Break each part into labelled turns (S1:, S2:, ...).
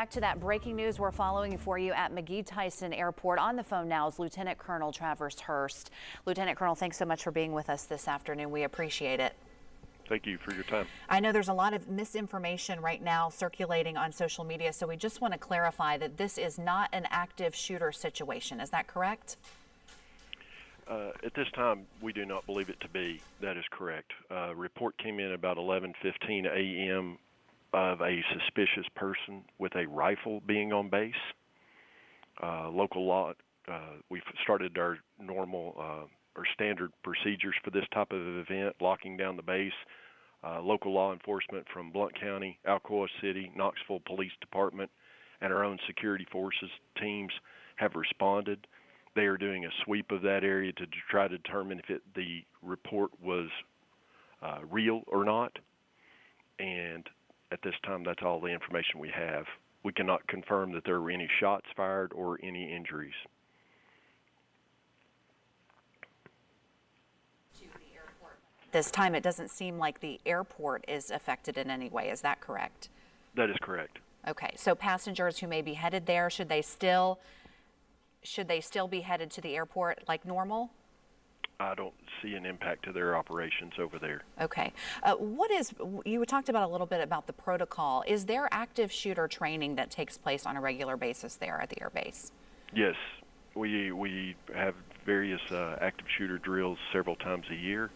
S1: Back to that breaking news we're following for you at McGhee Tyson Airport. On the phone now is Lieutenant Colonel Travis Hurst. Lieutenant Colonel, thanks so much for being with us this afternoon. We appreciate it.
S2: Thank you for your time.
S1: I know there's a lot of misinformation right now circulating on social media, so we just want to clarify that this is not an active shooter situation. Is that correct?
S2: At this time, we do not believe it to be. That is correct. A report came in about 11:15 a.m. of a suspicious person with a rifle being on base. Local law, we've started our normal or standard procedures for this type of event, locking down the base. Local law enforcement from Blount County, Alcoa City, Knoxville Police Department, and our own security forces teams have responded. They are doing a sweep of that area to try to determine if the report was real or not. And at this time, that's all the information we have. We cannot confirm that there were any shots fired or any injuries.
S1: This time, it doesn't seem like the airport is affected in any way. Is that correct?
S2: That is correct.
S1: Okay, so passengers who may be headed there, should they still be headed to the airport like normal?
S2: I don't see an impact to their operations over there.
S1: Okay. You talked about a little bit about the protocol. Is there active shooter training that takes place on a regular basis there at the air base?
S2: Yes, we have various active shooter drills several times a year,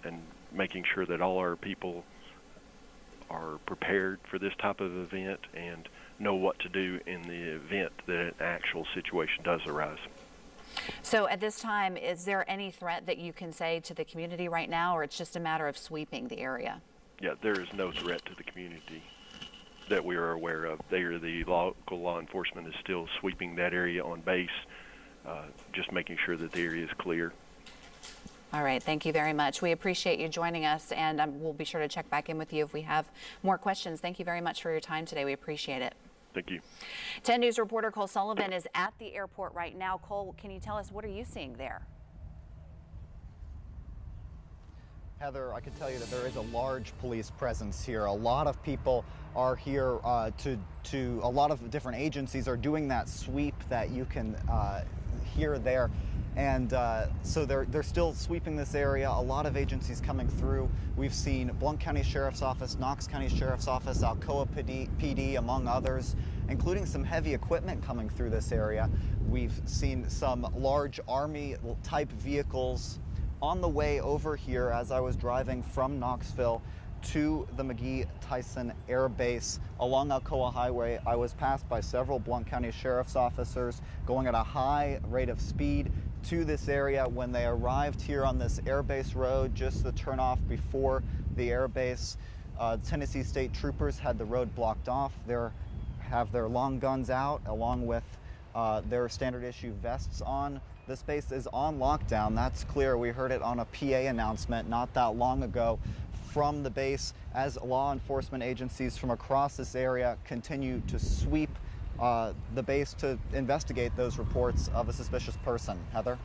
S2: and making sure that all our people are prepared for this type of event and know what to do in the event that an actual situation does arise.
S1: So at this time, is there any threat that you can say to the community right now, or it's just a matter of sweeping the area?
S2: Yeah, there is no threat to the community that we are aware of. The local law enforcement is still sweeping that area on base, just making sure that the area is clear.
S1: All right, thank you very much. We appreciate you joining us, and we'll be sure to check back in with you if we have more questions. Thank you very much for your time today. We appreciate it.
S2: Thank you.
S1: 10 News reporter Cole Sullivan is at the airport right now. Cole, can you tell us, what are you seeing there?
S3: Heather, I can tell you that there is a large police presence here. A lot of people are here to a lot of different agencies are doing that sweep that you can hear there. And so they're still sweeping this area. A lot of agencies coming through. We've seen Blount County Sheriff's Office, Knox County Sheriff's Office, Alcoa PD, among others, including some heavy equipment coming through this area. We've seen some large Army-type vehicles on the way over here as I was driving from Knoxville to the McGhee Tyson Air Base along Alcoa Highway. I was passed by several Blount County Sheriff's officers going at a high rate of speed to this area. When they arrived here on this airbase road, just the turnoff before the airbase, Tennessee State Troopers had the road blocked off. They have their long guns out along with their standard issue vests on. This base is on lockdown. That's clear. We heard it on a PA announcement not that long ago from the base as law enforcement agencies from across this area continue to sweep the base to investigate those reports of a suspicious person. Heather?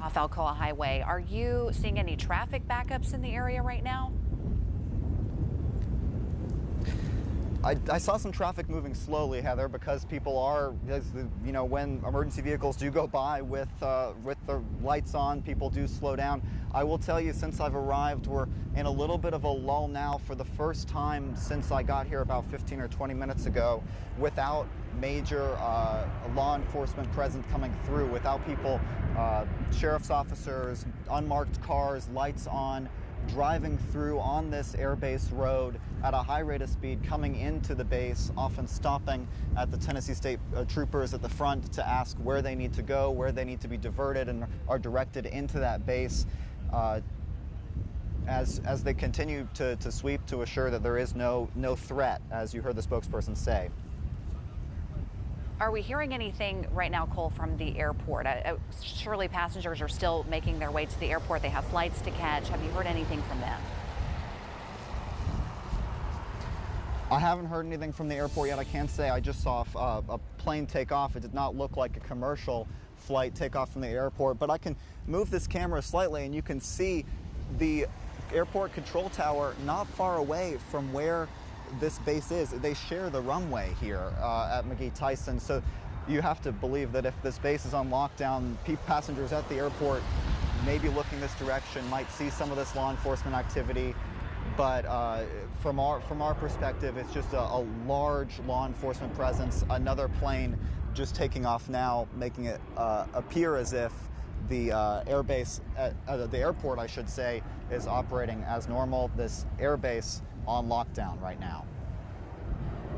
S1: Off Alcoa Highway, are you seeing any traffic backups in the area right now?
S3: I saw some traffic moving slowly, Heather, because people are, when emergency vehicles do go by with the lights on, people do slow down. I will tell you, since I've arrived, we're in a little bit of a lull now for the first time since I got here about 15 or 20 minutes ago, without major law enforcement presence coming through, without people, sheriff's officers, unmarked cars, lights on, driving through on this airbase road at a high rate of speed, coming into the base, often stopping at the Tennessee State Troopers at the front to ask where they need to go, where they need to be diverted, and are directed into that base as they continue to sweep to assure that there is no threat, as you heard the spokesperson say.
S1: Are we hearing anything right now, Cole, from the airport? Surely passengers are still making their way to the airport. They have flights to catch. Have you heard anything from them?
S3: I haven't heard anything from the airport yet. I can say I just saw a plane take off. It did not look like a commercial flight take off from the airport, but I can move this camera slightly and you can see the airport control tower not far away from where this base is. They share the runway here at McGhee Tyson, so you have to believe that if this base is on lockdown, passengers at the airport may be looking this direction, might see some of this law enforcement activity. But from our perspective, it's just a large law enforcement presence. Another plane just taking off now, making it appear as if the airbase at the airport, I should say, is operating as normal. This airbase on lockdown right now.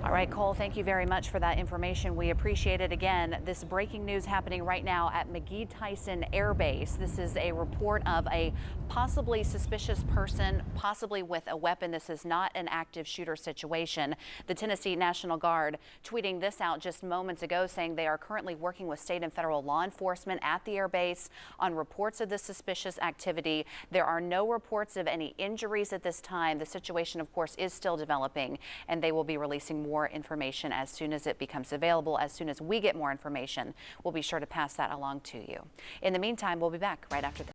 S1: All right, Cole, thank you very much for that information. We appreciate it. Again, this breaking news happening right now at McGhee Tyson Air Base. This is a report of a possibly suspicious person, possibly with a weapon. This is not an active shooter situation. The Tennessee National Guard tweeting this out just moments ago, saying they are currently working with state and federal law enforcement at the air base on reports of this suspicious activity. There are no reports of any injuries at this time. The situation, of course, is still developing, and they will be releasing more information as soon as it becomes available. As soon as we get more information, we'll be sure to pass that along to you. In the meantime, we'll be back right after this.